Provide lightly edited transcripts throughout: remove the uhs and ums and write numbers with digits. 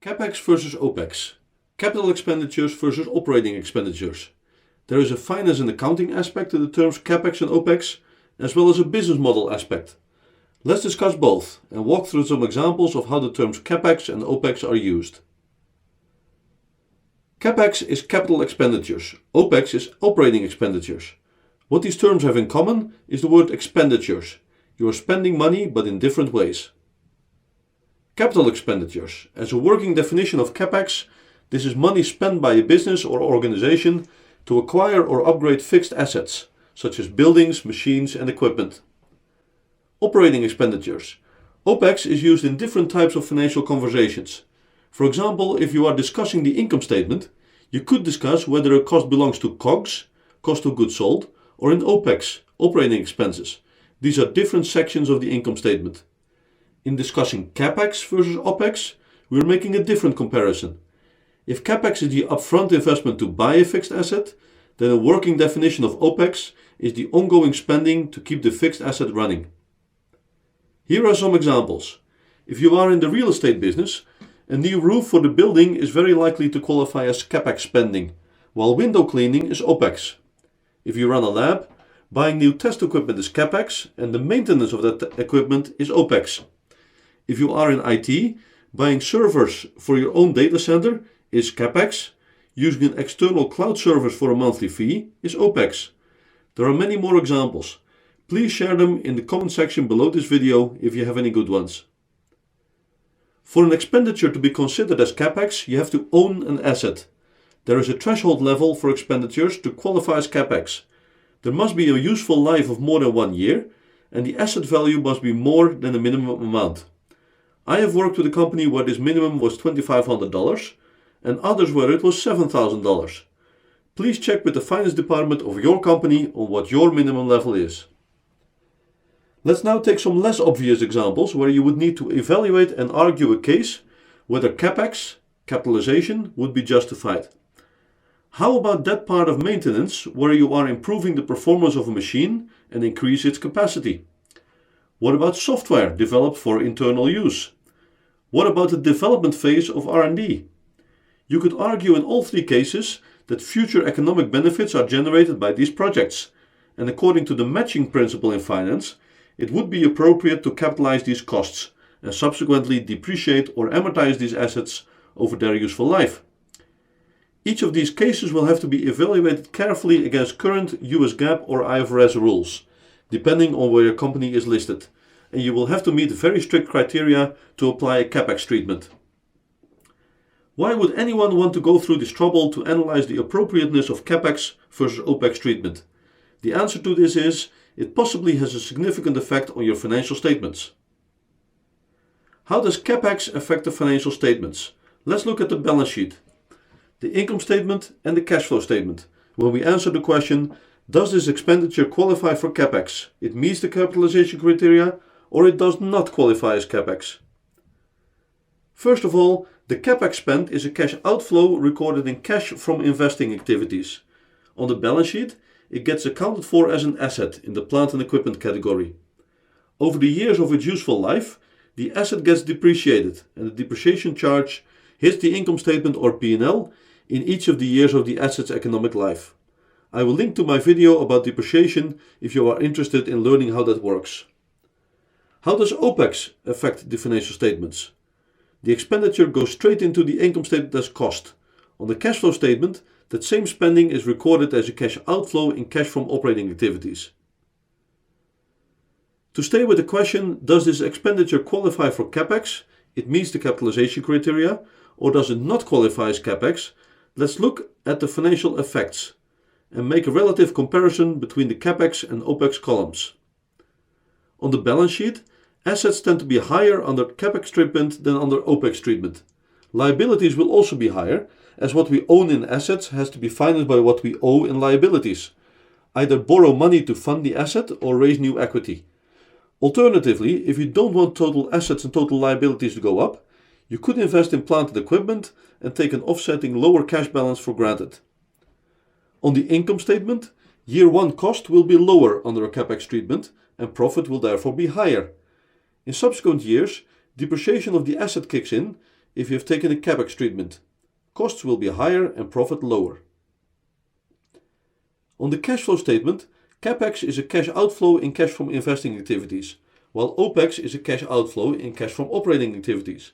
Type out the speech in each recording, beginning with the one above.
CapEx versus OpEx. Capital expenditures versus operating expenditures. There is a finance and accounting aspect to the terms CapEx and OpEx, as well as a business model aspect. Let's discuss both and walk through some examples of how the terms CapEx and OpEx are used. CapEx is capital expenditures, OpEx is operating expenditures. What these terms have in common is the word expenditures. You are spending money, but in different ways. Capital expenditures. As a working definition of CapEx, this is money spent by a business or organization to acquire or upgrade fixed assets, such as buildings, machines, and equipment. Operating expenditures. OpEx is used in different types of financial conversations. For example, if you are discussing the income statement, you could discuss whether a cost belongs to COGS, cost of goods sold, or in OpEx, operating expenses. These are different sections of the income statement. In discussing CapEx versus OpEx, we are making a different comparison. If CapEx is the upfront investment to buy a fixed asset, then a working definition of OpEx is the ongoing spending to keep the fixed asset running. Here are some examples. If you are in the real estate business, a new roof for the building is very likely to qualify as CapEx spending, while window cleaning is OpEx. If you run a lab, buying new test equipment is CapEx and the maintenance of that equipment is OpEx. If you are in IT, buying servers for your own data center is CapEx. Using an external cloud service for a monthly fee is OpEx. There are many more examples. Please share them in the comment section below this video if you have any good ones. For an expenditure to be considered as CapEx, you have to own an asset. There is a threshold level for expenditures to qualify as CapEx. There must be a useful life of more than 1 year, and the asset value must be more than the minimum amount. I have worked with a company where this minimum was $2,500 and others where it was $7,000. Please check with the finance department of your company on what your minimum level is. Let's now take some less obvious examples where you would need to evaluate and argue a case whether CapEx, capitalization, would be justified. How about that part of maintenance where you are improving the performance of a machine and increase its capacity? What about software developed for internal use? What about the development phase of R&D? You could argue in all three cases that future economic benefits are generated by these projects, and according to the matching principle in finance, it would be appropriate to capitalize these costs and subsequently depreciate or amortize these assets over their useful life. Each of these cases will have to be evaluated carefully against current US GAAP or IFRS rules, depending on where your company is listed, and you will have to meet very strict criteria to apply a CapEx treatment. Why would anyone want to go through this trouble to analyze the appropriateness of CapEx versus OpEx treatment? The answer to this is, it possibly has a significant effect on your financial statements. How does CapEx affect the financial statements? Let's look at the balance sheet, the income statement and the cash flow statement. When we answer the question, does this expenditure qualify for CapEx? It meets the capitalization criteria or it does not qualify as CapEx. First of all, the CapEx spend is a cash outflow recorded in cash from investing activities. On the balance sheet, it gets accounted for as an asset in the plant and equipment category. Over the years of its useful life, the asset gets depreciated and the depreciation charge hits the income statement or P&L in each of the years of the asset's economic life. I will link to my video about depreciation if you are interested in learning how that works. How does OpEx affect the financial statements? The expenditure goes straight into the income statement as cost. On the cash flow statement, that same spending is recorded as a cash outflow in cash from operating activities. To stay with the question, does this expenditure qualify for CapEx? It meets the capitalization criteria, or does it not qualify as CapEx? Let's look at the financial effects and make a relative comparison between the CapEx and OpEx columns. On the balance sheet, assets tend to be higher under CapEx treatment than under OpEx treatment. Liabilities will also be higher, as what we own in assets has to be financed by what we owe in liabilities. Either borrow money to fund the asset or raise new equity. Alternatively, if you don't want total assets and total liabilities to go up, you could invest in plant and equipment and take an offsetting lower cash balance for granted. On the income statement, year 1 cost will be lower under a CapEx treatment and profit will therefore be higher. In subsequent years, depreciation of the asset kicks in if you have taken a CapEx treatment. Costs will be higher and profit lower. On the cash flow statement, CapEx is a cash outflow in cash from investing activities, while OpEx is a cash outflow in cash from operating activities.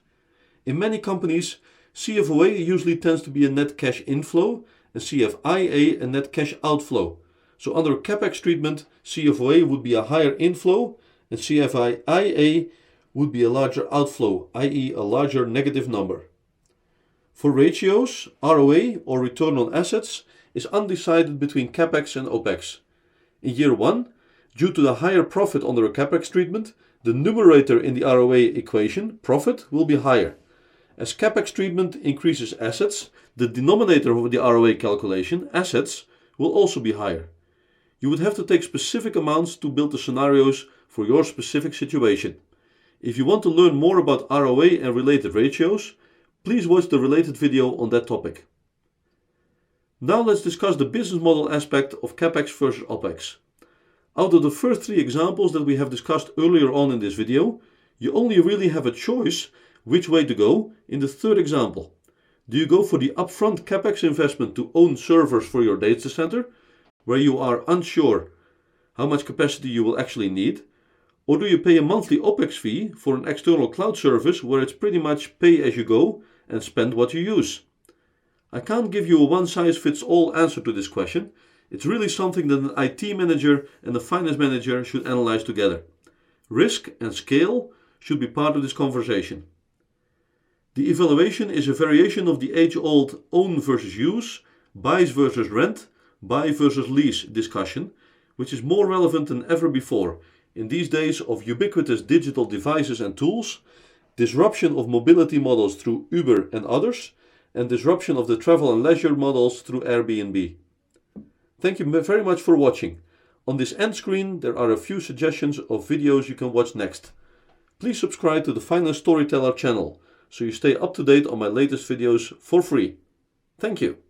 In many companies, CFOA usually tends to be a net cash inflow and CFIA a net cash outflow. So under CapEx treatment, CFOA would be a higher inflow and CFIA would be a larger outflow, i.e. a larger negative number. For ratios, ROA or return on assets is undecided between CapEx and OpEx. In year 1, due to the higher profit under a CapEx treatment, the numerator in the ROA equation, profit, will be higher. As CapEx treatment increases assets, the denominator of the ROA calculation, assets, will also be higher. You would have to take specific amounts to build the scenarios for your specific situation. If you want to learn more about ROA and related ratios, please watch the related video on that topic. Now let's discuss the business model aspect of CapEx versus OpEx. Out of the first 3 examples that we have discussed earlier on in this video, you only really have a choice which way to go in the 3rd example. Do you go for the upfront CapEx investment to own servers for your data center, where you are unsure how much capacity you will actually need? Or do you pay a monthly OpEx fee for an external cloud service where it's pretty much pay as you go and spend what you use? I can't give you a one-size-fits-all answer to this question. It's really something that an IT manager and a finance manager should analyze together. Risk and scale should be part of this conversation. The evaluation is a variation of the age-old own versus use, buys versus rent, buy versus lease discussion, which is more relevant than ever before in these days of ubiquitous digital devices and tools, disruption of mobility models through Uber and others, and disruption of the travel and leisure models through Airbnb. Thank you very much for watching. On this end screen there are a few suggestions of videos you can watch next. Please subscribe to the Finance Storyteller channel so you stay up to date on my latest videos for free. Thank you.